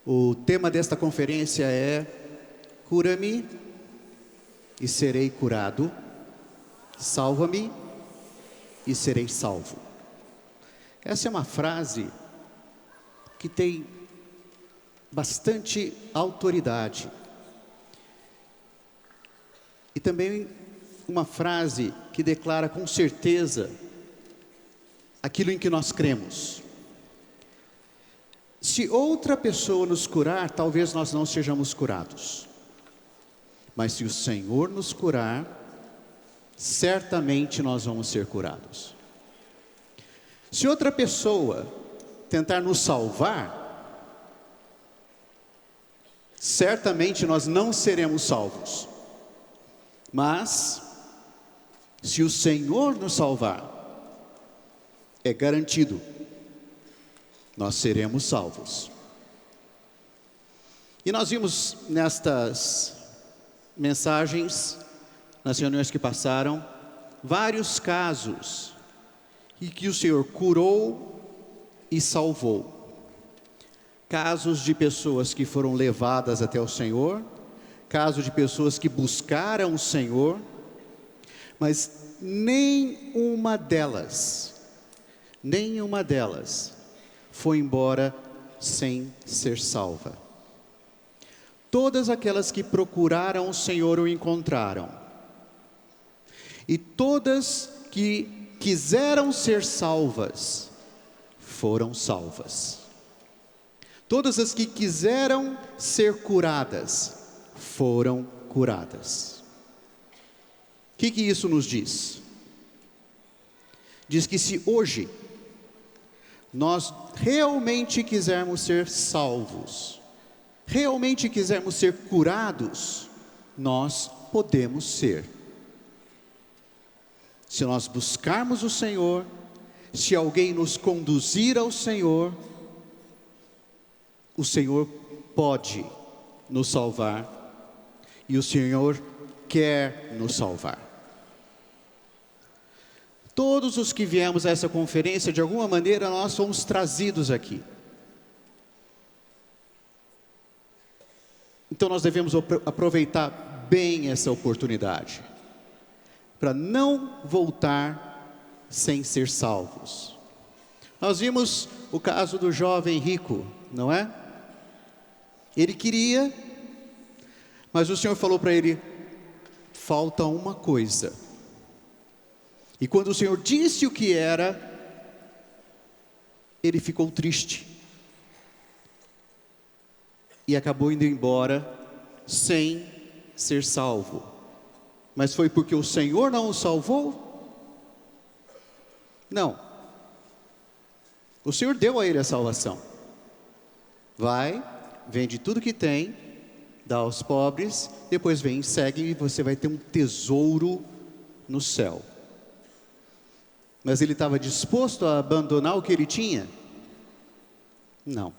O tema desta conferência é: cura-me e serei curado, salva-me e serei salvo. Essa é uma frase que tem bastante autoridade e também uma frase que declara com certeza aquilo em que nós cremos. Se outra pessoa nos curar, talvez nós não sejamos curados. Mas se o Senhor nos curar, certamente nós vamos ser curados. Se outra pessoa tentar nos salvar, certamente nós não seremos salvos. Mas, se o Senhor nos salvar, é garantido, nós seremos salvos. E nós vimos nestas mensagens, nas reuniões que passaram, vários casos em que o Senhor curou e salvou. Casos de pessoas que foram levadas até o Senhor, casos de pessoas que buscaram o Senhor, mas nenhuma delas foi embora sem ser salva. Todas aquelas que procuraram o Senhor o encontraram. E todas que quiseram ser salvas, foram salvas. Todas as que quiseram ser curadas, foram curadas. O que isso nos diz? Diz que se hoje nós realmente quisermos ser salvos, realmente quisermos ser curados, nós podemos ser. Se nós buscarmos o Senhor, se alguém nos conduzir ao Senhor, o Senhor pode nos salvar e o Senhor quer nos salvar. Todos os que viemos a essa conferência, de alguma maneira nós fomos trazidos aqui. Então nós devemos aproveitar bem essa oportunidade, para não voltar sem ser salvos. Nós vimos o caso do jovem rico, não é? Ele queria, mas o Senhor falou para ele: falta uma coisa. E quando o Senhor disse o que era, ele ficou triste. E acabou indo embora sem ser salvo. Mas foi porque o Senhor não o salvou? Não. O Senhor deu a ele a salvação. Vai, vende tudo que tem, dá aos pobres, depois vem e segue, e você vai ter um tesouro no céu. Mas ele estava disposto a abandonar o que ele tinha? Não.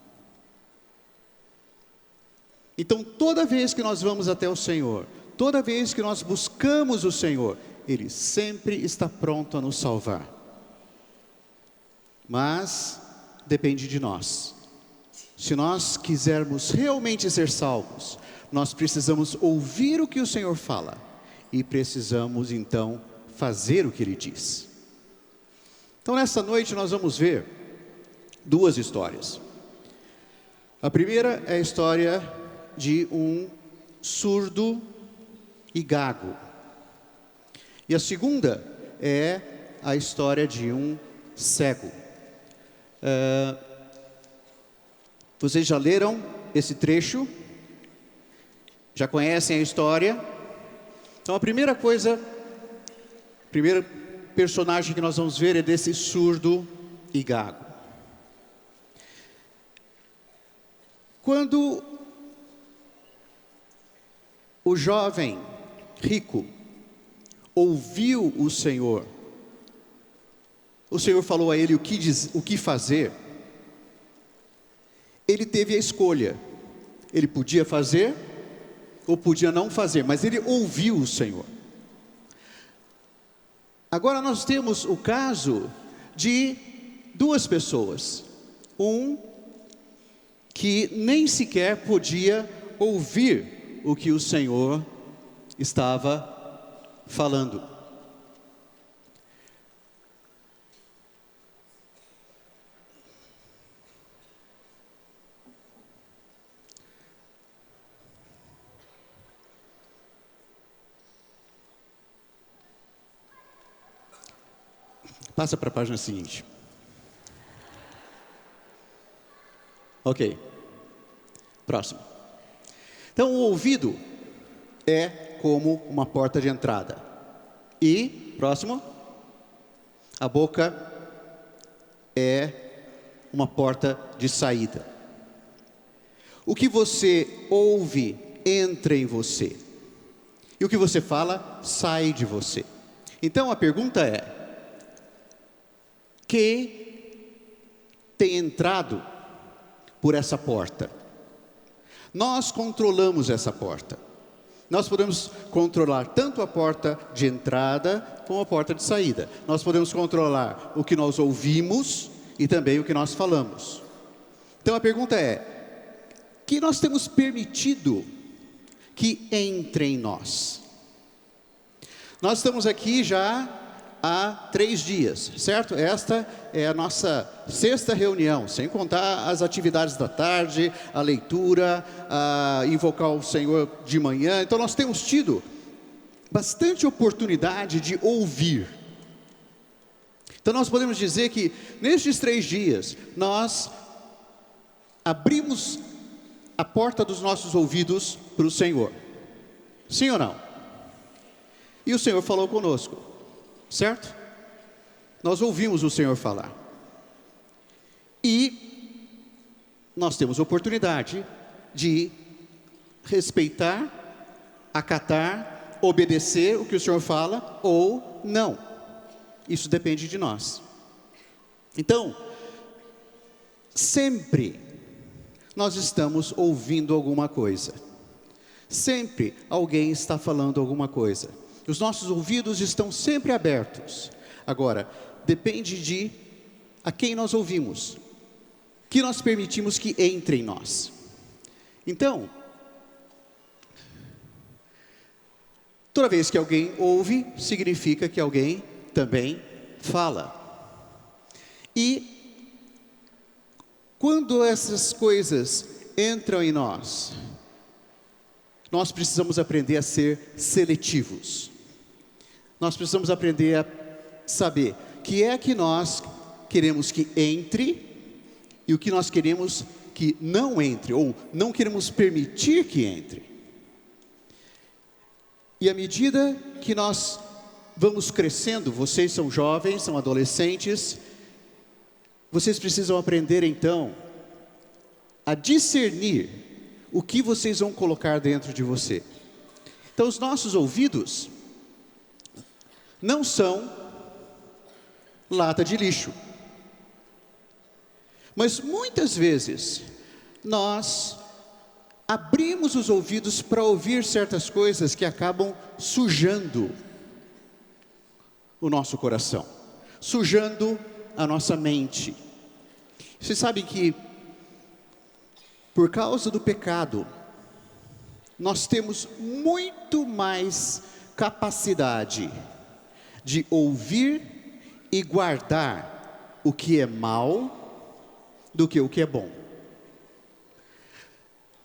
Então toda vez que nós vamos até o Senhor, toda vez que nós buscamos o Senhor, Ele sempre está pronto a nos salvar. Mas depende de nós. Se nós quisermos realmente ser salvos, nós precisamos ouvir o que o Senhor fala e precisamos então fazer o que Ele diz. Então nessa noite nós vamos ver duas histórias. A primeira é a história de um surdo e gago. E a segunda é a história de um cego. Vocês já leram esse trecho? Já conhecem a história? Então a primeira personagem que nós vamos ver é desse surdo e gago. Quando o jovem rico ouviu o Senhor falou a ele o que fazer. Ele teve a escolha. Ele podia fazer ou podia não fazer, mas ele ouviu o Senhor. Agora nós temos o caso de duas pessoas. Um que que nem sequer podia ouvir o que o Senhor estava falando. Passa para a página seguinte. Ok. Próximo. Então, o ouvido é como uma porta de entrada. E, próximo, a boca é uma porta de saída. O que você ouve entra em você. E o que você fala sai de você. Então, a pergunta é: que tem entrado por essa porta? Nós controlamos essa porta. Nós podemos controlar tanto a porta de entrada como a porta de saída. Nós podemos controlar o que nós ouvimos e também o que nós falamos. Então a pergunta é: que nós temos permitido que entre em nós? Nós estamos aqui já há 3 dias, certo? Esta é a nossa 6ª reunião, sem contar as atividades da tarde, a leitura, a invocar o Senhor de manhã. Então nós temos tido bastante oportunidade de ouvir. Então nós podemos dizer que nestes 3 dias nós abrimos a porta dos nossos ouvidos para o Senhor. Sim ou não? E o Senhor falou conosco. Certo? Nós ouvimos o Senhor falar. E nós temos oportunidade de respeitar, acatar, obedecer o que o Senhor fala ou não. Isso depende de nós. Então, sempre nós estamos ouvindo alguma coisa. Sempre alguém está falando alguma coisa. Os nossos ouvidos estão sempre abertos. Agora, depende de a quem nós ouvimos, que nós permitimos que entre em nós. Então, toda vez que alguém ouve, significa que alguém também fala. E quando essas coisas entram em nós, nós precisamos aprender a ser seletivos. Nós precisamos aprender a saber o que é que nós queremos que entre e o que nós queremos que não entre, ou não queremos permitir que entre. E à medida que nós vamos crescendo, vocês são jovens, são adolescentes, vocês precisam aprender então a discernir o que vocês vão colocar dentro de você. Então os nossos ouvidos não são lata de lixo. Mas muitas vezes nós abrimos os ouvidos para ouvir certas coisas que acabam sujando o nosso coração, sujando a nossa mente. Vocês sabem que por causa do pecado nós temos muito mais capacidade de ouvir e guardar o que é mal do que o que é bom.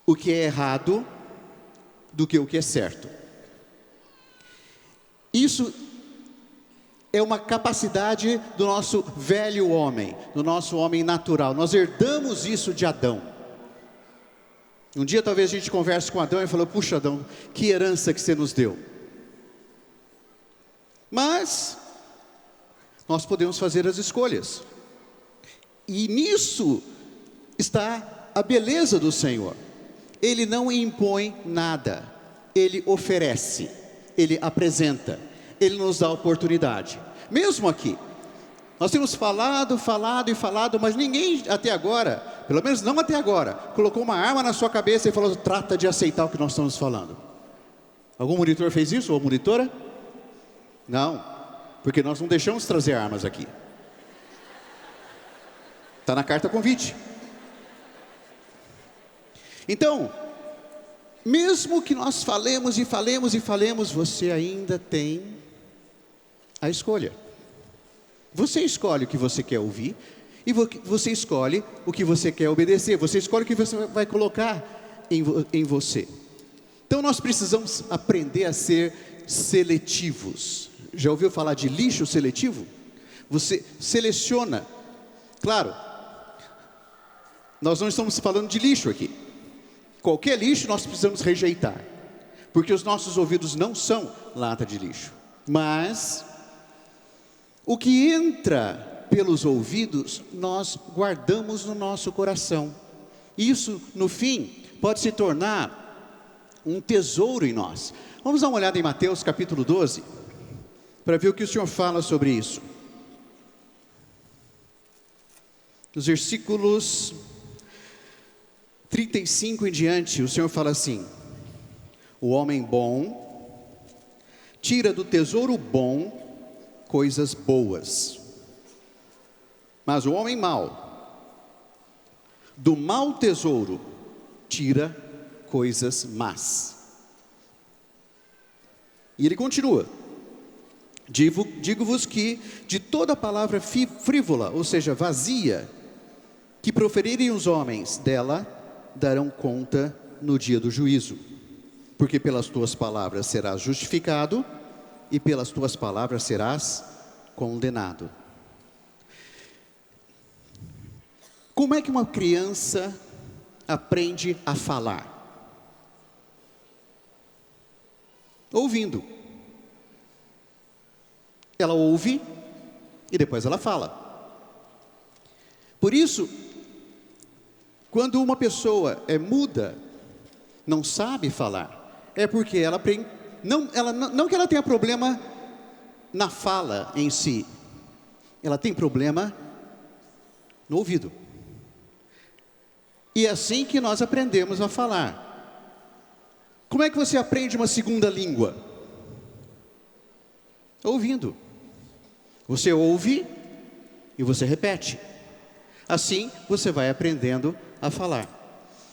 O que é errado do que o que é certo. Isso é uma capacidade do nosso velho homem, do nosso homem natural. Nós herdamos isso de Adão. Um dia talvez a gente converse com Adão e falou: puxa Adão, que herança que você nos deu. Mas nós podemos fazer as escolhas. E nisso está a beleza do Senhor. Ele não impõe nada, Ele oferece, Ele apresenta, Ele nos dá oportunidade. Mesmo aqui, nós temos falado, mas ninguém até agora, pelo menos não até agora, colocou uma arma na sua cabeça e falou: trata de aceitar o que nós estamos falando. Algum monitor fez isso, ou monitora? Não, porque nós não deixamos trazer armas aqui. Está na carta convite. Então, mesmo que nós falemos e falemos e falemos, você ainda tem a escolha. Você escolhe o que você quer ouvir e você escolhe o que você quer obedecer. Você escolhe o que você vai colocar em você. Então nós precisamos aprender a ser seletivos. Já ouviu falar de lixo seletivo? Você seleciona. Claro, nós não estamos falando de lixo aqui. Qualquer lixo nós precisamos rejeitar, porque os nossos ouvidos não são lata de lixo. Mas o que entra pelos ouvidos, nós guardamos no nosso coração. Isso, no fim, pode se tornar um tesouro em nós. Vamos dar uma olhada em Mateus capítulo 12, para ver o que o Senhor fala sobre isso. Nos versículos 35 em diante, o Senhor fala assim: o homem bom tira do tesouro bom coisas boas, mas o homem mau, do mau tesouro, tira coisas más. E ele continua: digo-vos que de toda palavra frívola, ou seja, vazia, que proferirem os homens, dela darão conta no dia do juízo. Porque pelas tuas palavras serás justificado, e pelas tuas palavras serás condenado. Como é que uma criança aprende a falar? Ouvindo. Ela ouve e depois ela fala. Por isso, quando uma pessoa é muda, não sabe falar, é porque ela aprende, não que ela tenha problema na fala em si, ela tem problema no ouvido. E é assim que nós aprendemos a falar. Como é que você aprende uma segunda língua? Ouvindo. Você ouve e você repete. Assim você vai aprendendo a falar.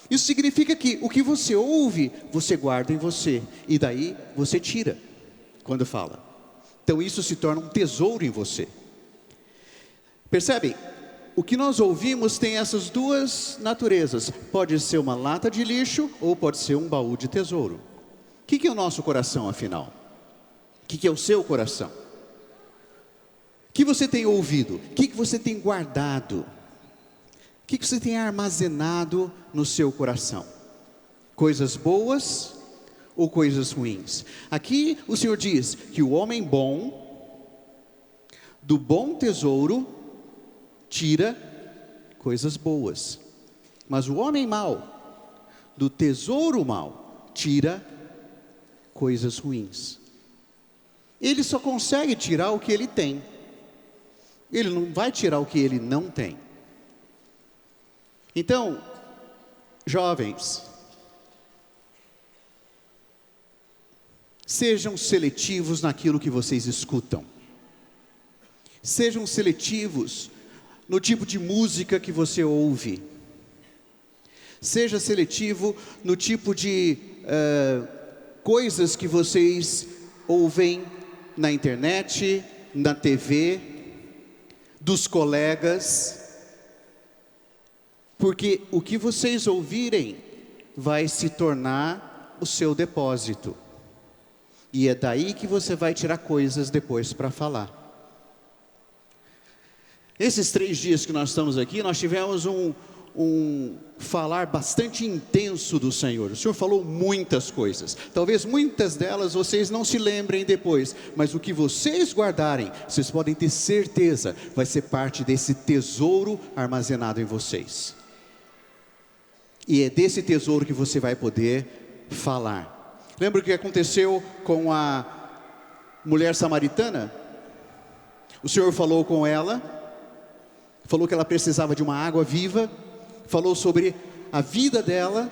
Isso significa que o que você ouve, você guarda em você, e daí você tira quando fala. Então isso se torna um tesouro em você. Percebe? O que nós ouvimos tem essas duas naturezas. Pode ser uma lata de lixo ou pode ser um baú de tesouro. O que é o nosso coração, afinal? O que é o seu coração? O que você tem ouvido? O que você tem guardado? O que você tem armazenado no seu coração? Coisas boas ou coisas ruins? Aqui o Senhor diz que o homem bom, do bom tesouro, tira coisas boas. Mas o homem mau, do tesouro mau, tira coisas ruins. Ele só consegue tirar o que ele tem. Ele não vai tirar o que ele não tem. Então, jovens, sejam seletivos naquilo que vocês escutam. Sejam seletivos no tipo de música que você ouve. Seja seletivo no tipo de coisas que vocês ouvem na internet, na TV, dos colegas. Porque o que vocês ouvirem vai se tornar o seu depósito. E é daí que você vai tirar coisas depois para falar. Esses 3 dias que nós estamos aqui, nós tivemos um falar bastante intenso do Senhor. O Senhor falou muitas coisas. Talvez muitas delas vocês não se lembrem depois. Mas o que vocês guardarem, vocês podem ter certeza, vai ser parte desse tesouro armazenado em vocês. E é desse tesouro que você vai poder falar. Lembra o que aconteceu com a mulher samaritana? O Senhor falou com ela, falou que ela precisava de uma água viva, falou sobre a vida dela.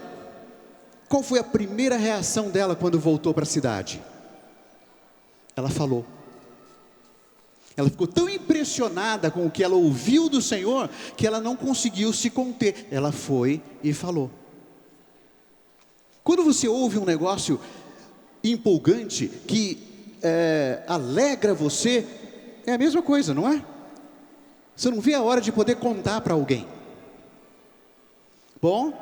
Qual foi a primeira reação dela quando voltou para a cidade? Ela falou. Ela ficou tão impressionada com o que ela ouviu do Senhor, que ela não conseguiu se conter. Ela foi e falou. Quando você ouve um negócio empolgante, que alegra você, é a mesma coisa, não é? Você não vê a hora de poder contar para alguém. Bom,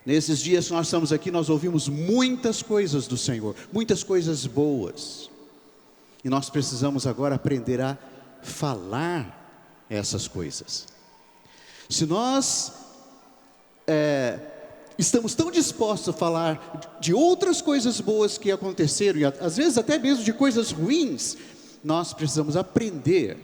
nesses dias que nós estamos aqui, nós ouvimos muitas coisas do Senhor, muitas coisas boas. E nós precisamos agora aprender a falar essas coisas. Se nós estamos tão dispostos a falar de outras coisas boas que aconteceram, e às vezes até mesmo de coisas ruins, nós precisamos aprender.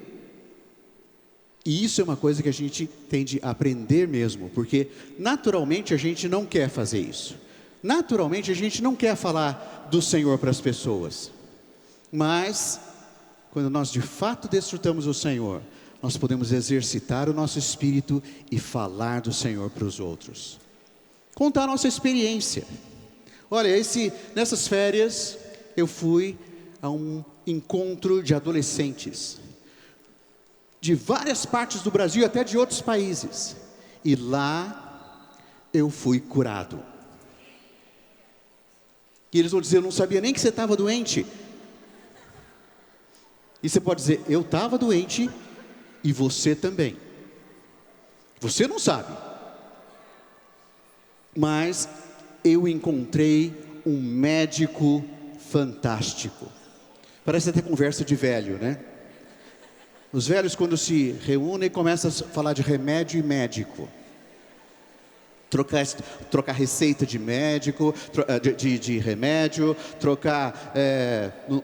E isso é uma coisa que a gente tem de aprender mesmo, porque naturalmente a gente não quer fazer isso. Naturalmente a gente não quer falar do Senhor para as pessoas. Mas, quando nós de fato desfrutamos o Senhor, nós podemos exercitar o nosso espírito e falar do Senhor para os outros. Contar a nossa experiência. Olha, nessas férias eu fui a um encontro de adolescentes de várias partes do Brasil, até de outros países. E lá eu fui curado. E eles vão dizer: eu não sabia nem que você estava doente. E você pode dizer: eu estava doente e você também. Você não sabe. Mas eu encontrei um médico fantástico. Parece até conversa de velho, né? Os velhos, quando se reúnem, começam a falar de remédio e médico. Trocar receita de médico, de remédio, trocar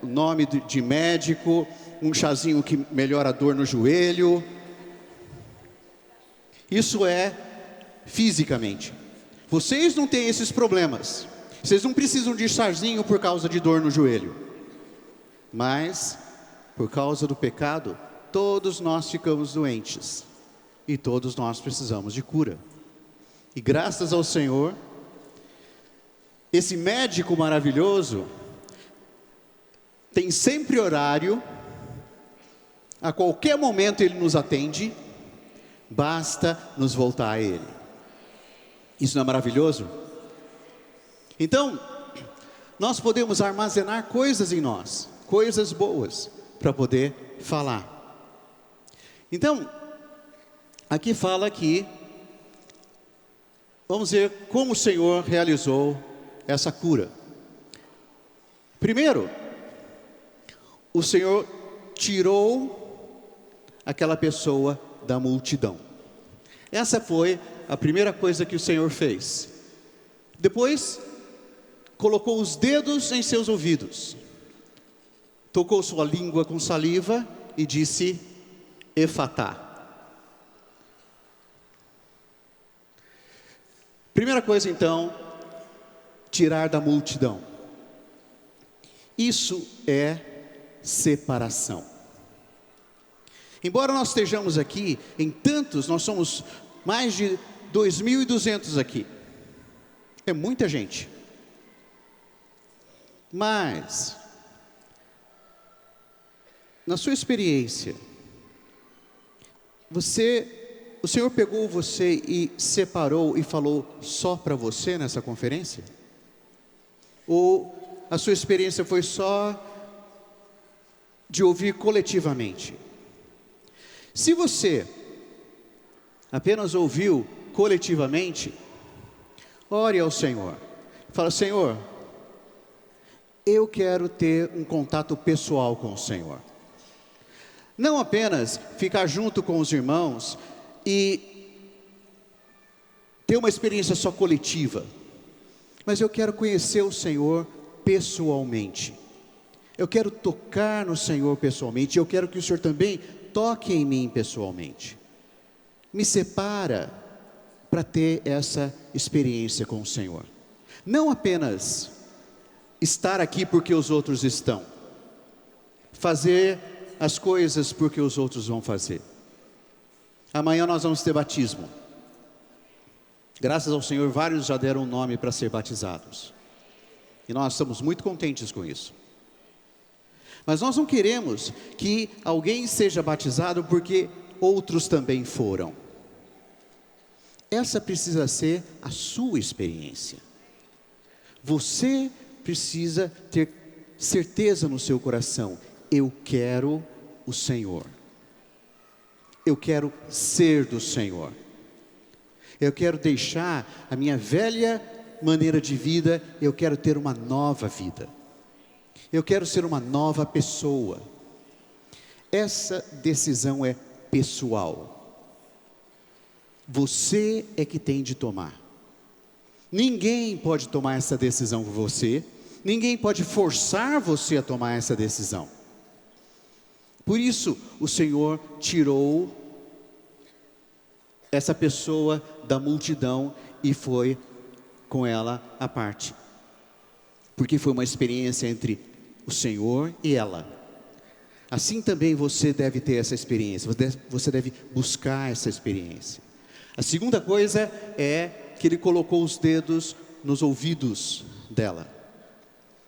nome de médico, um chazinho que melhora a dor no joelho. Isso é fisicamente. Vocês não têm esses problemas. Vocês não precisam de chazinho por causa de dor no joelho. Mas, por causa do pecado, todos nós ficamos doentes. E todos nós precisamos de cura. E graças ao Senhor, esse médico maravilhoso tem sempre horário, a qualquer momento ele nos atende, basta nos voltar a Ele. Isso não é maravilhoso? Então, nós podemos armazenar coisas em nós, coisas boas, para poder falar. Então, aqui fala que vamos ver como o Senhor realizou essa cura. Primeiro, o Senhor tirou aquela pessoa da multidão. Essa foi a primeira coisa que o Senhor fez. Depois, colocou os dedos em seus ouvidos, tocou sua língua com saliva e disse: Efatá. Primeira coisa então, tirar da multidão. Isso é separação. Embora nós estejamos aqui em tantos, nós somos mais de 2.200 aqui. É muita gente. Mas, na sua experiência, o Senhor pegou você e separou e falou só para você nessa conferência? Ou a sua experiência foi só de ouvir coletivamente? Se você apenas ouviu coletivamente, ore ao Senhor. Fala: Senhor, eu quero ter um contato pessoal com o Senhor. Não apenas ficar junto com os irmãos e ter uma experiência só coletiva, mas eu quero conhecer o Senhor pessoalmente. Eu quero tocar no Senhor pessoalmente. Eu quero que o Senhor também toque em mim pessoalmente. Me separa para ter essa experiência com o Senhor. Não apenas estar aqui porque os outros estão, fazer as coisas porque os outros vão fazer. Amanhã nós vamos ter batismo. Graças ao Senhor, vários já deram nome para ser batizados. E nós estamos muito contentes com isso. Mas nós não queremos que alguém seja batizado porque outros também foram. Essa precisa ser a sua experiência. Você precisa ter certeza no seu coração: eu quero o Senhor. Eu quero ser do Senhor. Eu quero deixar a minha velha maneira de vida, eu quero ter uma nova vida. Eu quero ser uma nova pessoa. Essa decisão é pessoal. Você é que tem de tomar. Ninguém pode tomar essa decisão por você. Ninguém pode forçar você a tomar essa decisão. Por isso, o Senhor tirou essa pessoa da multidão e foi com ela à parte. Porque foi uma experiência entre o Senhor e ela. Assim também você deve ter essa experiência. Você deve buscar essa experiência. A segunda coisa é que ele colocou os dedos nos ouvidos dela.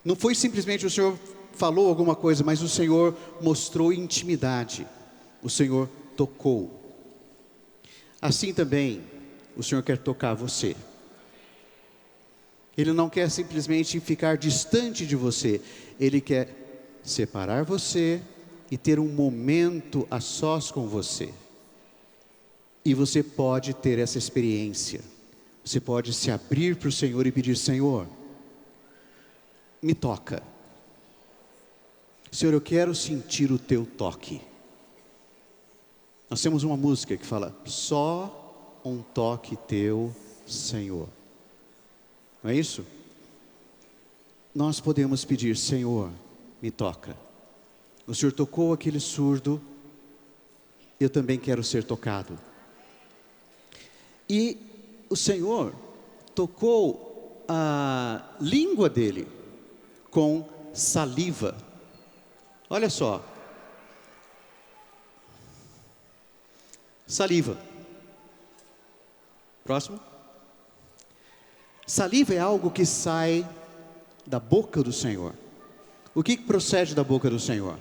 Não foi simplesmente o Senhor falou alguma coisa, mas o Senhor mostrou intimidade. O Senhor tocou. Assim também, o Senhor quer tocar você. Ele não quer simplesmente ficar distante de você. Ele quer separar você e ter um momento a sós com você. E você pode ter essa experiência. Você pode se abrir para o Senhor e pedir: Senhor, me toca. Senhor, eu quero sentir o teu toque. Nós temos uma música que fala: só um toque teu, Senhor. Não é isso? Nós podemos pedir: Senhor, me toca. O Senhor tocou aquele surdo, eu também quero ser tocado. E o Senhor tocou a língua dele com saliva. Olha só. Saliva. Próximo. Saliva é algo que sai da boca do Senhor. O que procede da boca do Senhor?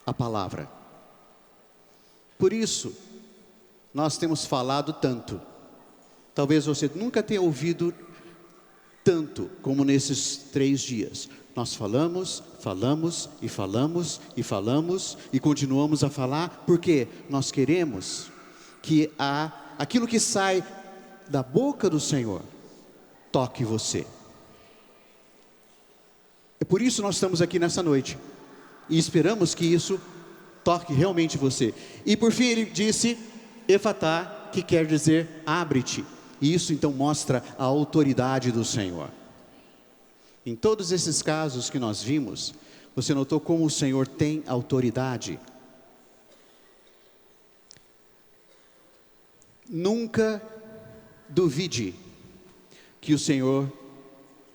A palavra. Por isso, nós temos falado tanto. Talvez você nunca tenha ouvido tanto como nesses 3 dias. Nós falamos e continuamos a falar, porque nós queremos que aquilo que sai da boca do Senhor toque você. É por isso nós estamos aqui nessa noite e esperamos que isso toque realmente você. E por fim ele disse Efatá, que quer dizer abre-te. E isso então mostra a autoridade do Senhor. Em todos esses casos que nós vimos, você notou como o Senhor tem autoridade? Nunca duvide que o Senhor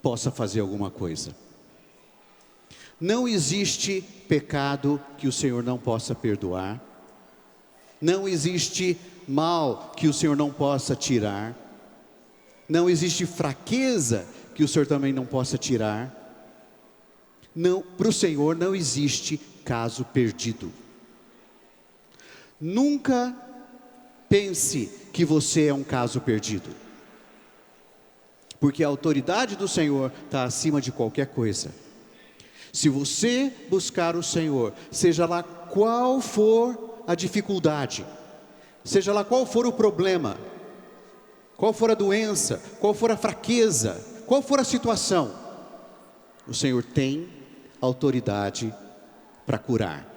possa fazer alguma coisa. Não existe pecado que o Senhor não possa perdoar. Não existe mal que o Senhor não possa tirar. Não existe fraqueza que o Senhor também não possa tirar. Não, para o Senhor não existe caso perdido. Nunca pense que você é um caso perdido, porque a autoridade do Senhor está acima de qualquer coisa. Se você buscar o Senhor, seja lá qual for a dificuldade, seja lá qual for o problema, qual for a doença, qual for a fraqueza, qual for a situação, o Senhor tem autoridade para curar.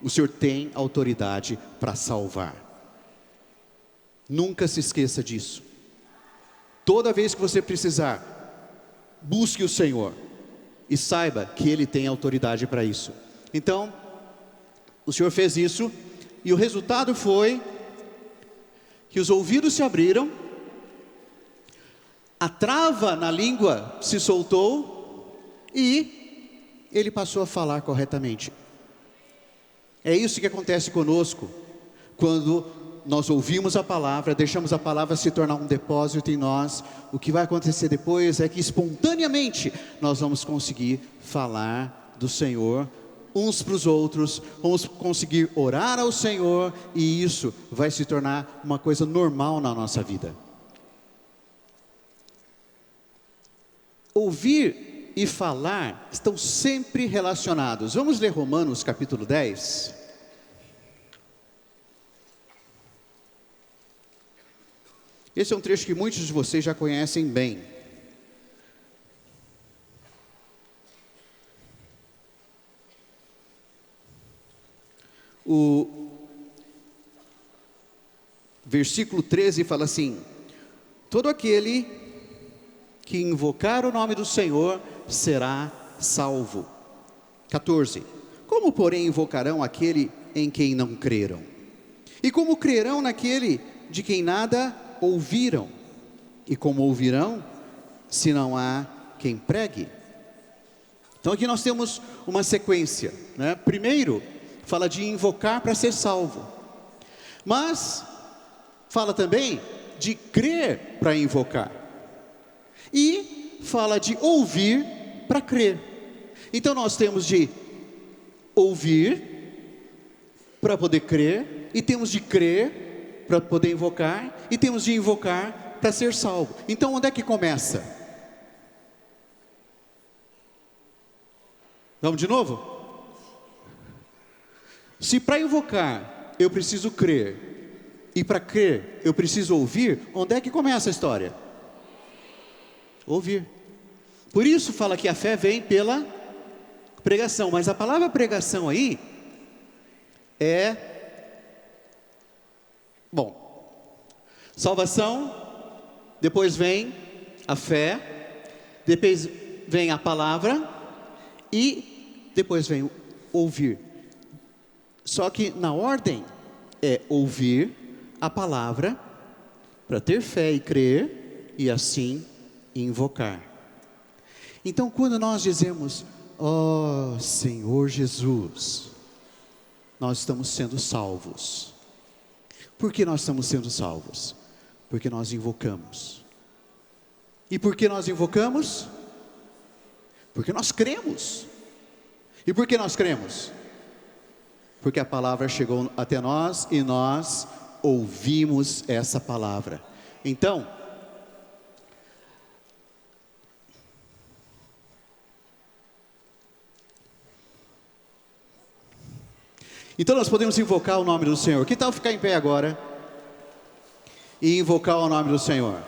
O Senhor tem autoridade para salvar. Nunca se esqueça disso. Toda vez que você precisar, busque o Senhor e saiba que Ele tem autoridade para isso. Então, o Senhor fez isso e o resultado foi que os ouvidos se abriram, a trava na língua se soltou e ele passou a falar corretamente. É isso que acontece conosco quando nós ouvimos a palavra, deixamos a palavra se tornar um depósito em nós. O que vai acontecer depois é que espontaneamente nós vamos conseguir falar do Senhor uns para os outros, vamos conseguir orar ao Senhor, e isso vai se tornar uma coisa normal na nossa vida. Ouvir e falar estão sempre relacionados. Vamos ler Romanos capítulo 10. Esse é um trecho que muitos de vocês já conhecem bem. O versículo 13 fala assim: todo aquele que invocar o nome do Senhor será salvo. 14. Como, porém, invocarão aquele em quem não creram? E como crerão naquele de quem nada ouviram? E como ouvirão, se não há quem pregue? Então aqui nós temos uma sequência, né? Primeiro, fala de invocar para ser salvo. Mas fala também de crer para invocar. E fala de ouvir para crer. Então nós temos de ouvir para poder crer, e temos de crer para poder invocar, e temos de invocar para ser salvo. Então onde é que começa? Vamos de novo? Se para invocar eu preciso crer, e para crer eu preciso ouvir, onde é que começa a história? Ouvir. Por isso fala que a fé vem pela pregação, mas a palavra pregação aí é, salvação, depois vem a fé, depois vem a palavra e depois vem o ouvir. Só que na ordem é ouvir a palavra para ter fé e crer e assim invocar. Então quando nós dizemos: ó Senhor Jesus, nós estamos sendo salvos. Por que nós estamos sendo salvos? Porque nós invocamos. E por que nós invocamos? Porque nós cremos. E por que nós cremos? Porque a palavra chegou até nós e nós ouvimos essa palavra. Então nós podemos invocar o nome do Senhor. Que tal ficar em pé agora e invocar o nome do Senhor?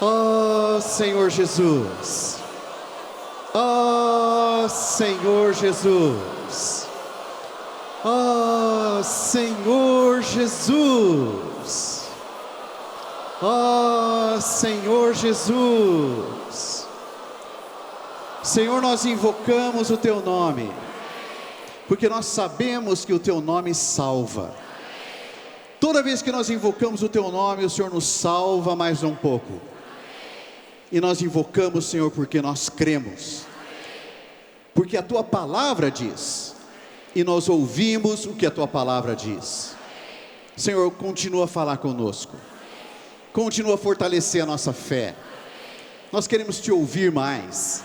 Oh Senhor Jesus, oh Senhor Jesus, oh Senhor Jesus, oh Senhor Jesus. Senhor, nós invocamos o Teu nome, porque nós sabemos que o Teu nome salva. Toda vez que nós invocamos o Teu nome, o Senhor nos salva mais um pouco. E nós invocamos, Senhor, porque nós cremos. Porque a Tua palavra diz, e nós ouvimos o que a Tua palavra diz. Senhor, continua a falar conosco. Continua a fortalecer a nossa fé. Nós queremos Te ouvir mais.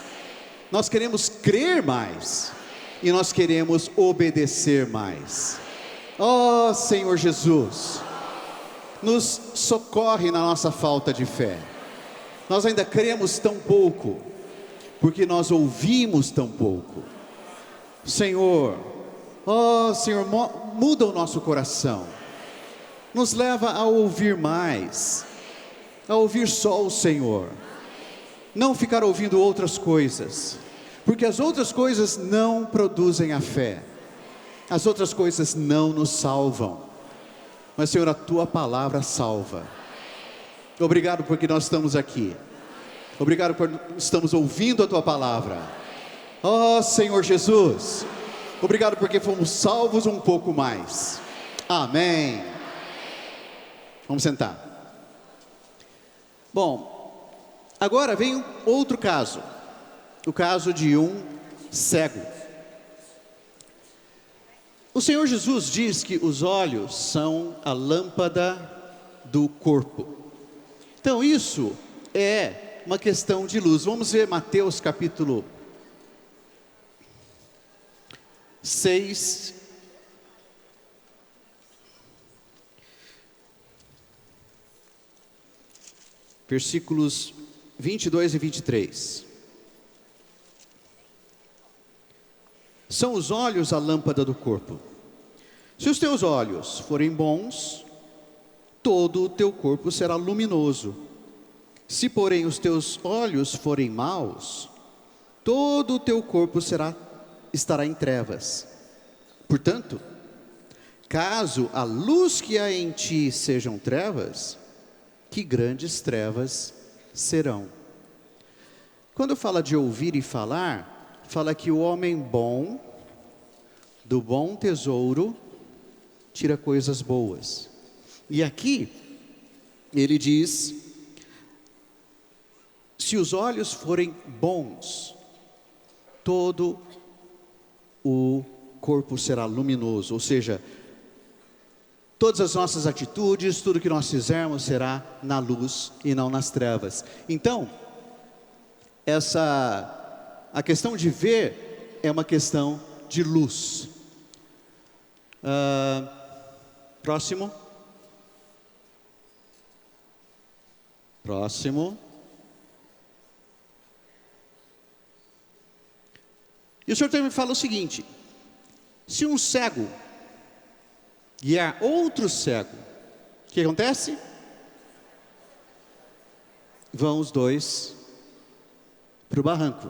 Nós queremos crer mais. E nós queremos obedecer mais. Ó Senhor Jesus, nos socorre na nossa falta de fé. Nós ainda cremos tão pouco, porque nós ouvimos tão pouco. Senhor, ó Senhor, muda o nosso coração. Nos leva a ouvir mais, a ouvir só o Senhor. Não ficar ouvindo outras coisas, porque as outras coisas não produzem a fé. As outras coisas não nos salvam. Mas, Senhor, a Tua palavra salva. Obrigado porque nós estamos aqui. Obrigado por estamos ouvindo a Tua palavra. Ó Senhor Jesus, obrigado porque fomos salvos um pouco mais. Amém. Vamos sentar. Bom, agora vem outro caso. O caso de um cego. O Senhor Jesus diz que os olhos são a lâmpada do corpo. Então isso é uma questão de luz. Vamos ver Mateus capítulo 6. Versículos 22 e 23. São os olhos a lâmpada do corpo. Se os teus olhos forem bons, todo o teu corpo será luminoso. Se, porém, os teus olhos forem maus, todo o teu corpo estará em trevas. Portanto, caso a luz que há em ti sejam trevas, que grandes trevas serão. Quando fala de ouvir e falar, fala que o homem bom, do bom tesouro, tira coisas boas. E aqui, ele diz, se os olhos forem bons, todo o corpo será luminoso, ou seja, todas as nossas atitudes, tudo que nós fizermos será na luz e não nas trevas. Então, a questão de ver é uma questão de luz. Próximo. E o Senhor também fala o seguinte: se um cego guiar outro cego, o que acontece? Vão os dois para o barranco.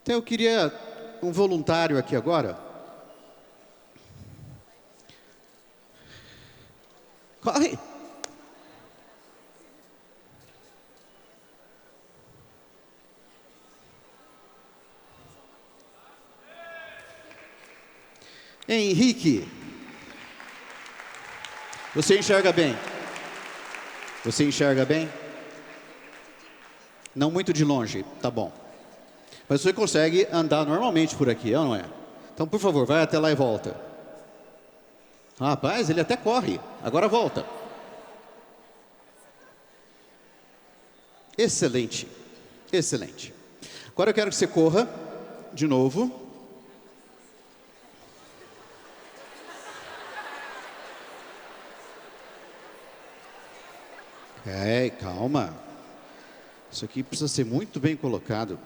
Então eu queria um voluntário aqui agora. Corre! Henrique, você enxerga bem? Você enxerga bem? Não muito de longe, tá bom. Mas você consegue andar normalmente por aqui, não é? Então, por favor, vai até lá e volta. Rapaz, ele até corre. Agora volta. Excelente, excelente. Agora eu quero que você corra de novo. Calma. Isso aqui precisa ser muito bem colocado.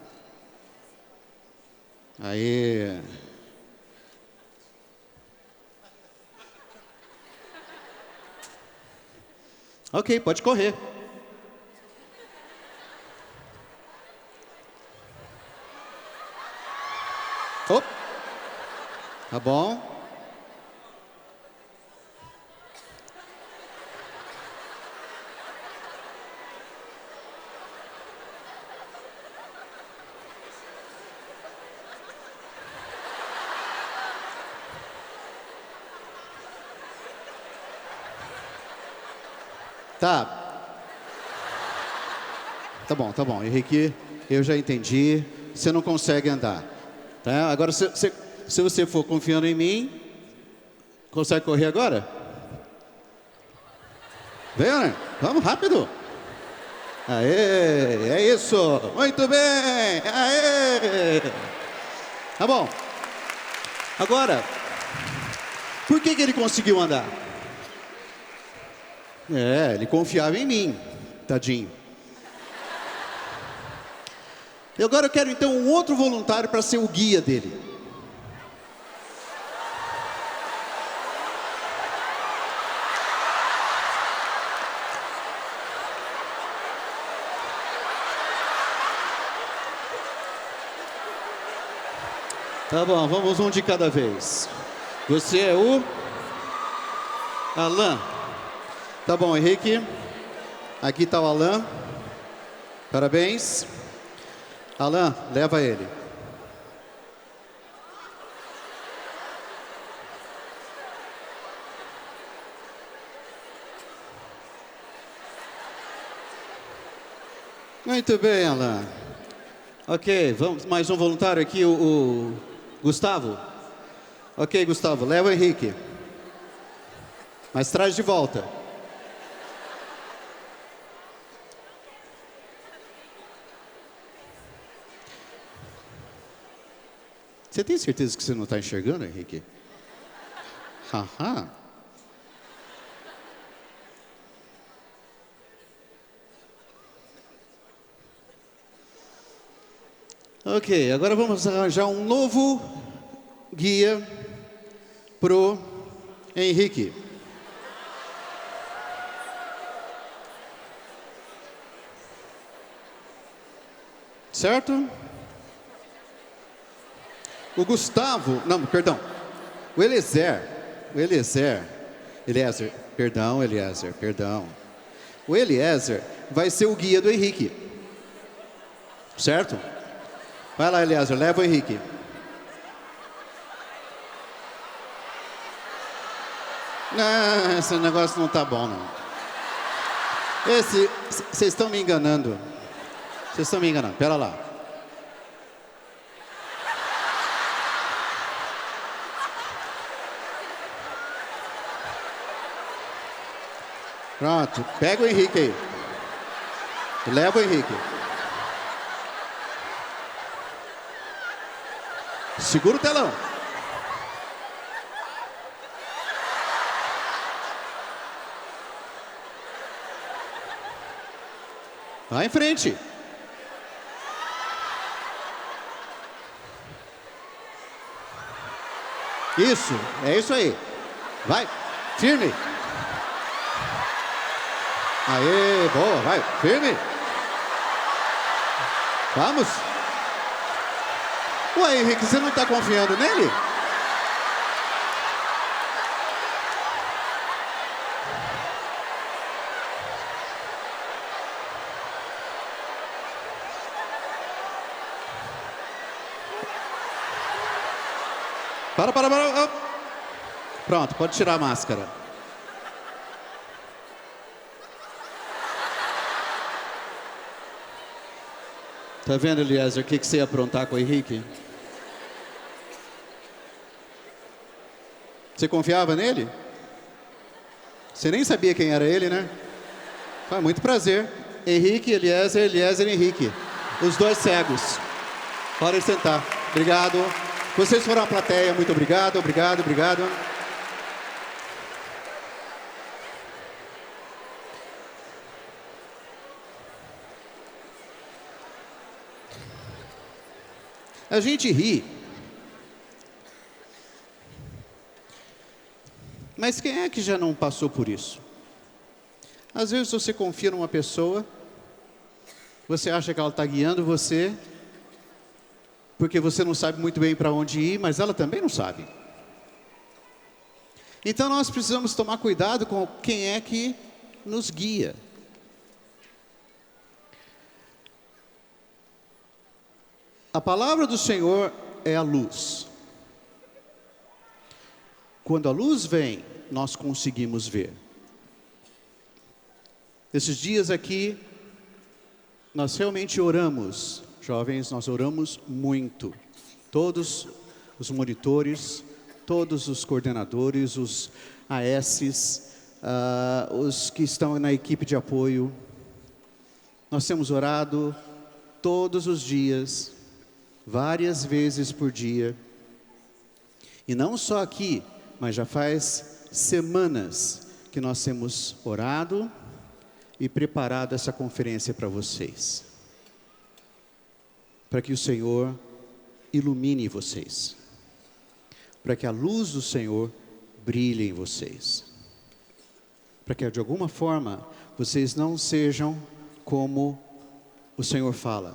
Aí. Ok, pode correr. Oh. Tá bom. Tá bom, Henrique, eu já entendi, você não consegue andar, tá? Agora, se você for confiando em mim, consegue correr agora? Vem, né? Vamos, rápido! Aê, é isso, muito bem, aê! Tá bom, agora, por que ele conseguiu andar? Ele confiava em mim, tadinho. E agora eu quero então um outro voluntário para ser o guia dele. Tá bom, vamos um de cada vez. Você é o Alan. Tá bom, Henrique. Aqui está o Alan. Parabéns. Alan, leva ele. Muito bem, Alan. Ok, vamos mais um voluntário aqui, o Gustavo. Ok, Gustavo, leva o Henrique. Mas traz de volta. Você tem certeza que você não está enxergando, Henrique? Haha. Ok, agora vamos arranjar um novo guia pro Henrique. Certo? O Gustavo, não, perdão. O Eliezer, perdão. O Eliezer vai ser o guia do Henrique. Certo? Vai lá, Eliezer, leva o Henrique. Não, esse negócio não tá bom, não. Vocês estão me enganando. Pera lá. Pronto, pega o Henrique aí. Leva o Henrique. Segura o telão. Vai em frente. Isso, é isso aí. Vai, firme. Aê, boa, vai, firme. Vamos. Ué, Henrique, você não está confiando nele? Para. Pronto, pode tirar a máscara. Tá vendo, Eliezer, o que você ia aprontar com o Henrique? Você confiava nele? Você nem sabia quem era ele, né? Muito prazer. Henrique, Eliezer, Henrique. Os dois cegos. Podem sentar. Obrigado. Vocês foram a plateia, muito obrigado. A gente ri. Mas quem é que já não passou por isso? Às vezes você confia numa pessoa, você acha que ela está guiando você, porque você não sabe muito bem para onde ir, mas ela também não sabe. Então nós precisamos tomar cuidado com quem é que nos guia. A palavra do Senhor é a luz. Quando a luz vem, nós conseguimos ver. Esses dias aqui, nós realmente oramos. Jovens, nós oramos muito. Todos os monitores, todos os coordenadores, os ASs, os que estão na equipe de apoio. Nós temos orado todos os dias, várias vezes por dia. E não só aqui, mas já faz semanas que nós temos orado e preparado essa conferência para vocês. Para que o Senhor ilumine vocês. Para que a luz do Senhor brilhe em vocês. Para que de alguma forma vocês não sejam como o Senhor fala,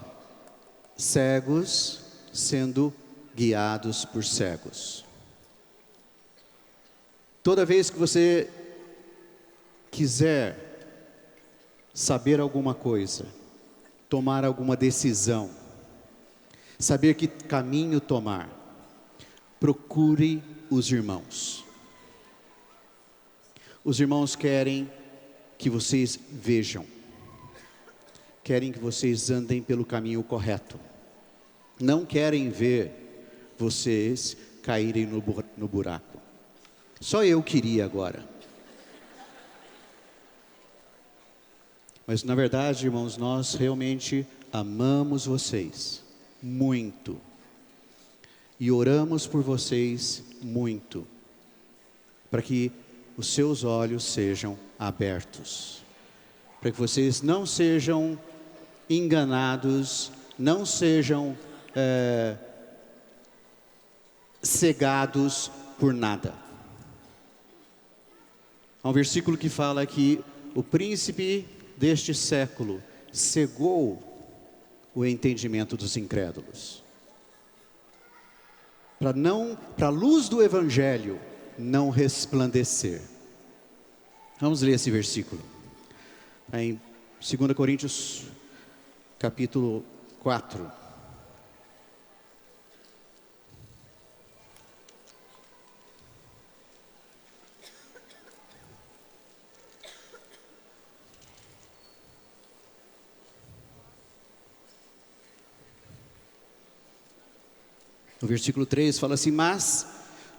cegos sendo guiados por cegos. Toda vez que você quiser saber alguma coisa, tomar alguma decisão, saber que caminho tomar, procure os irmãos. Os irmãos querem que vocês vejam, querem que vocês andem pelo caminho correto, não querem ver vocês caírem no buraco. Só eu queria agora. Mas na verdade, irmãos, nós realmente amamos vocês muito. E oramos por vocês muito. Para que os seus olhos sejam abertos. Para que vocês não sejam enganados, não sejam cegados por nada. Há um versículo que fala que o príncipe deste século cegou o entendimento dos incrédulos, para a luz do Evangelho não resplandecer. Vamos ler esse versículo. Em 2 Coríntios, capítulo 4. No versículo 3 fala assim: mas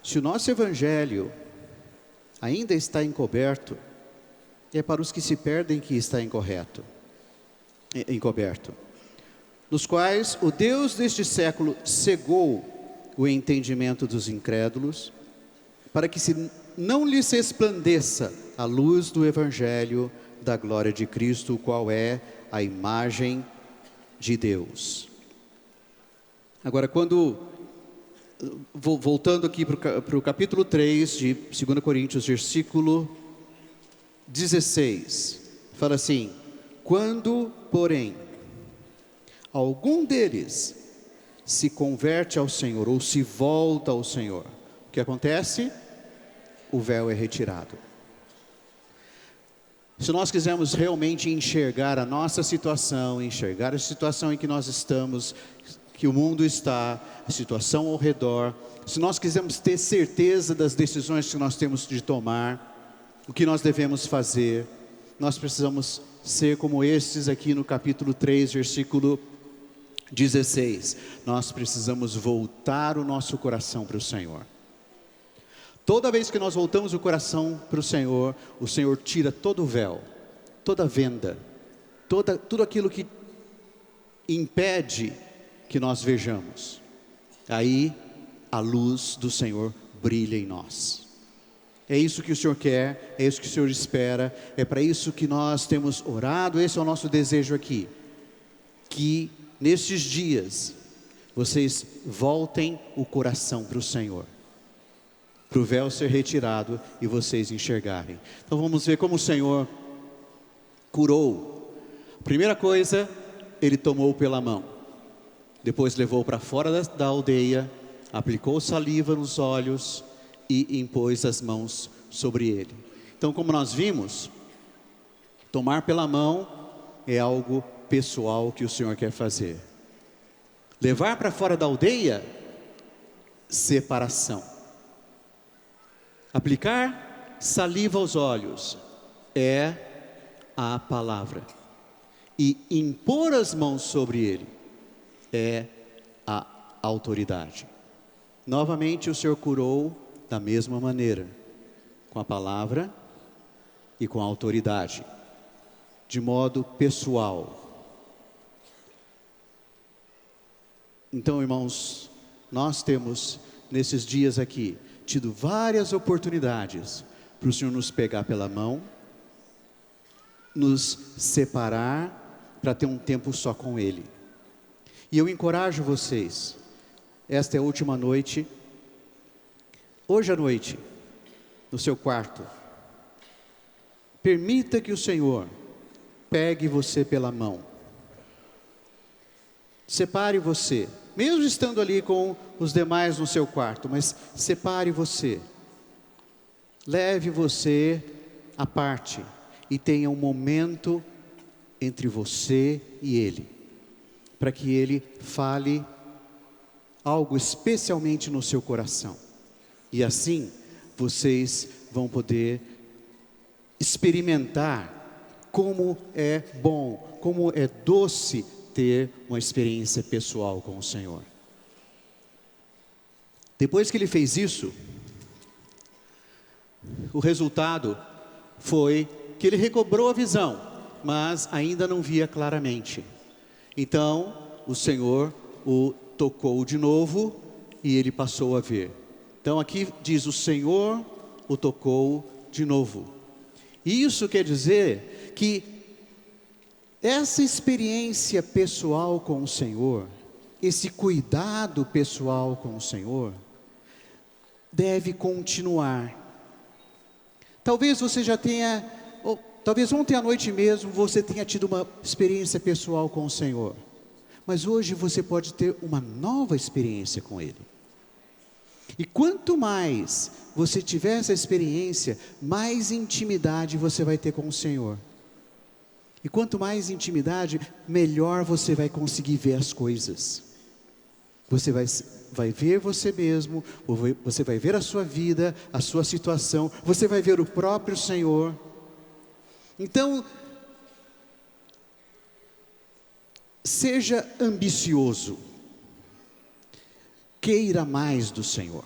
se o nosso Evangelho ainda está encoberto, é para os que se perdem que está encoberto, nos quais o Deus deste século cegou o entendimento dos incrédulos, para que não lhes resplandeça a luz do Evangelho da glória de Cristo, o qual é a imagem de Deus. Agora, voltando aqui para o capítulo 3 de 2 Coríntios, versículo 16, fala assim: quando, porém, algum deles se converte ao Senhor, ou se volta ao Senhor, o que acontece? O véu é retirado. Se nós quisermos realmente enxergar a nossa situação, enxergar a situação em que nós estamos, que o mundo está, a situação ao redor, se nós quisermos ter certeza das decisões que nós temos de tomar, o que nós devemos fazer, nós precisamos ser como estes aqui no capítulo 3, versículo 16. Nós precisamos voltar o nosso coração para o Senhor. Toda vez que nós voltamos o coração para o Senhor tira todo o véu, toda a venda, tudo aquilo que impede que nós vejamos. Aí a luz do Senhor brilha em nós. É isso que o Senhor quer, é isso que o Senhor espera, é para isso que nós temos orado. Esse é o nosso desejo aqui, que nestes dias vocês voltem o coração para o Senhor, para o véu ser retirado e vocês enxergarem. Então vamos ver como o Senhor curou. Primeira coisa, Ele tomou pela mão, depois levou para fora da aldeia, aplicou saliva nos olhos e impôs as mãos sobre ele. Então, como nós vimos, tomar pela mão é algo pessoal que o Senhor quer fazer. Levar para fora da aldeia, separação. Aplicar saliva aos olhos é a palavra. E impor as mãos sobre ele é a autoridade. Novamente o Senhor curou da mesma maneira, com a palavra e com a autoridade, de modo pessoal. Então, irmãos, nós temos nesses dias aqui tido várias oportunidades para o Senhor nos pegar pela mão, nos separar para ter um tempo só com Ele. E eu encorajo vocês, esta é a última noite, hoje à noite, no seu quarto, permita que o Senhor pegue você pela mão, separe você, mesmo estando ali com os demais no seu quarto, mas separe você, leve você à parte e tenha um momento entre você e Ele, para que Ele fale algo especialmente no seu coração. E assim, vocês vão poder experimentar como é bom, como é doce ter uma experiência pessoal com o Senhor. Depois que ele fez isso, o resultado foi que ele recobrou a visão, mas ainda não via claramente. Então, o Senhor o tocou de novo e ele passou a ver. Então aqui diz: o Senhor o tocou de novo. E isso quer dizer que essa experiência pessoal com o Senhor esse cuidado pessoal com o Senhor deve continuar. Talvez você já tenha, ou talvez ontem à noite mesmo, você tenha tido uma experiência pessoal com o Senhor. Mas hoje você pode ter uma nova experiência com Ele. E quanto mais você tiver essa experiência, mais intimidade você vai ter com o Senhor. E quanto mais intimidade, melhor você vai conseguir ver as coisas. Você vai ver você mesmo, você vai ver a sua vida, a sua situação, você vai ver o próprio Senhor. Então, seja ambicioso, queira mais do Senhor.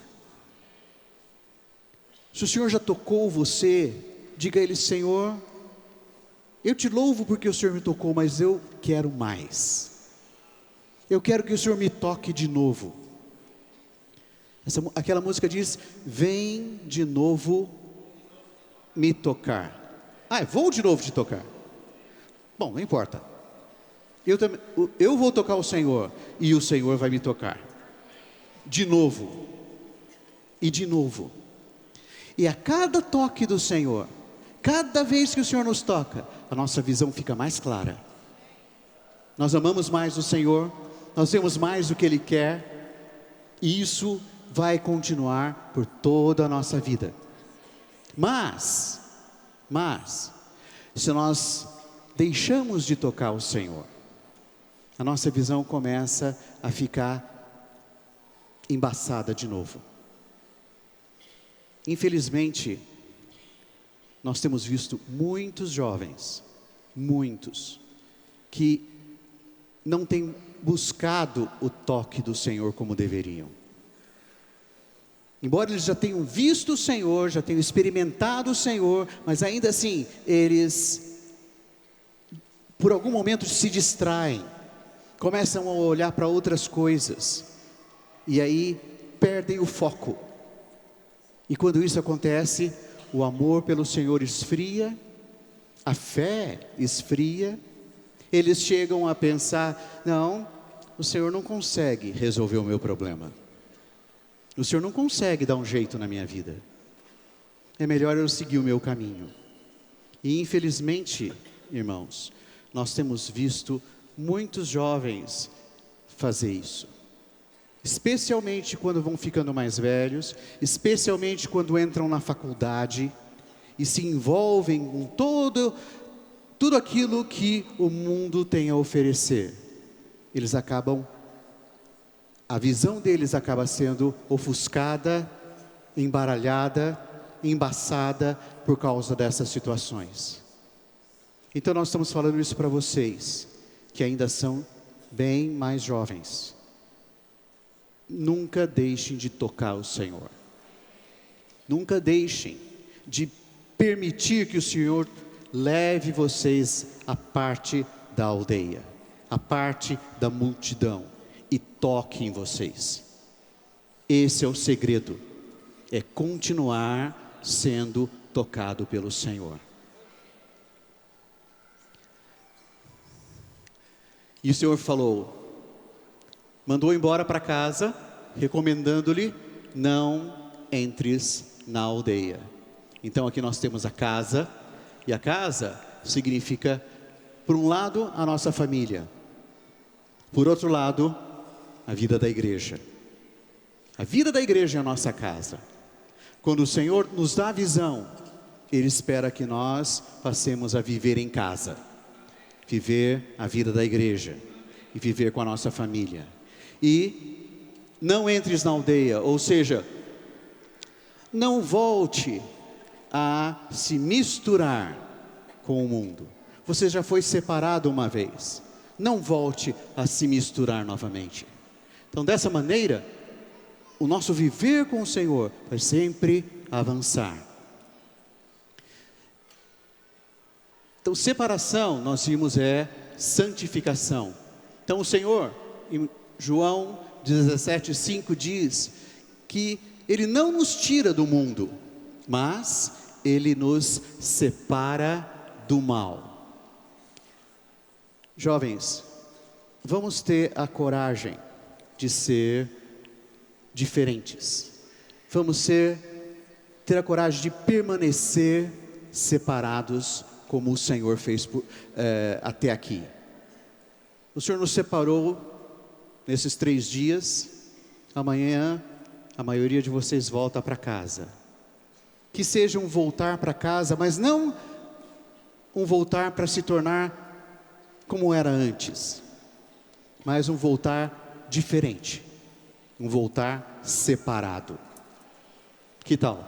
Se o Senhor já tocou você, diga a Ele: Senhor, eu te louvo porque o Senhor me tocou, mas eu quero mais. Eu quero que o Senhor me toque de novo. Aquela música diz: vem de novo me tocar. Vou de novo te tocar. Bom, não importa. Eu vou tocar o Senhor e o Senhor vai me tocar. De novo. E de novo. E a cada toque do Senhor, cada vez que o Senhor nos toca, a nossa visão fica mais clara. Nós amamos mais o Senhor, nós vemos mais o que Ele quer, e isso vai continuar por toda a nossa vida. Mas, se nós deixamos de tocar o Senhor, a nossa visão começa a ficar embaçada de novo. Infelizmente, nós temos visto muitos jovens, que não têm buscado o toque do Senhor como deveriam. Embora eles já tenham visto o Senhor, já tenham experimentado o Senhor, mas ainda assim, eles, por algum momento, se distraem, começam a olhar para outras coisas, e aí perdem o foco. E quando isso acontece, o amor pelo Senhor esfria, a fé esfria, eles chegam a pensar: não, o Senhor não consegue resolver o meu problema, o Senhor não consegue dar um jeito na minha vida, é melhor eu seguir o meu caminho. E infelizmente, irmãos, nós temos visto muitos jovens fazer isso. Especialmente quando vão ficando mais velhos, especialmente quando entram na faculdade e se envolvem com tudo aquilo que o mundo tem a oferecer. A visão deles acaba sendo ofuscada, embaralhada, embaçada por causa dessas situações. Então nós estamos falando isso para vocês, que ainda são bem mais jovens. Nunca deixem de tocar o Senhor. Nunca deixem de permitir que o Senhor leve vocês à parte da aldeia, à parte da multidão, e toque em vocês. Esse é o segredo, é continuar sendo tocado pelo Senhor. E o Senhor mandou embora para casa, recomendando-lhe: não entres na aldeia. Então aqui nós temos a casa, e a casa significa, por um lado, a nossa família, por outro lado, a vida da igreja. A vida da igreja é a nossa casa. Quando o Senhor nos dá a visão, Ele espera que nós passemos a viver em casa, viver a vida da igreja e viver com a nossa família. E não entres na aldeia, ou seja, não volte a se misturar com o mundo. Você já foi separado uma vez, não volte a se misturar novamente. Então, dessa maneira, o nosso viver com o Senhor vai sempre avançar. Então, separação, nós vimos, é santificação. Então, o Senhor, em João 17:5 diz que Ele não nos tira do mundo, mas Ele nos separa do mal. Jovens, vamos ter a coragem de ser diferentes. Vamos ter a coragem de permanecer separados, como o Senhor fez até aqui. O Senhor nos separou nesses 3 dias. Amanhã, a maioria de vocês volta para casa. Que seja um voltar para casa, mas não um voltar para se tornar como era antes, mas um voltar diferente, um voltar separado. Que tal?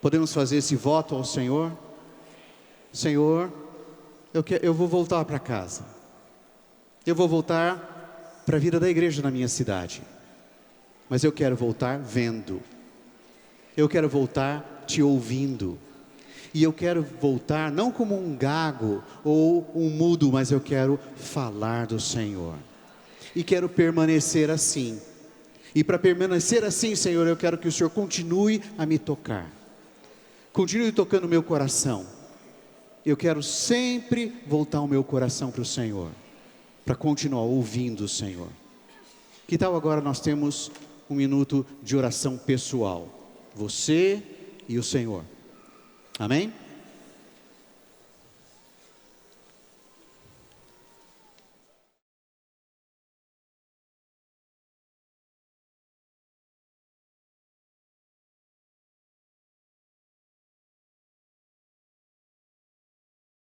Podemos fazer esse voto ao Senhor? Senhor, eu vou voltar para casa. Eu vou voltar para a vida da igreja na minha cidade. Mas eu quero voltar vendo. Eu quero voltar te ouvindo. E eu quero voltar não como um gago ou um mudo, mas eu quero falar do Senhor. E quero permanecer assim. E para permanecer assim, Senhor, eu quero que o Senhor continue a me tocar. Continue tocando o meu coração. Eu quero sempre voltar o meu coração para o Senhor, para continuar ouvindo o Senhor. Que tal agora nós temos um minuto de oração pessoal, você e o Senhor. Amém?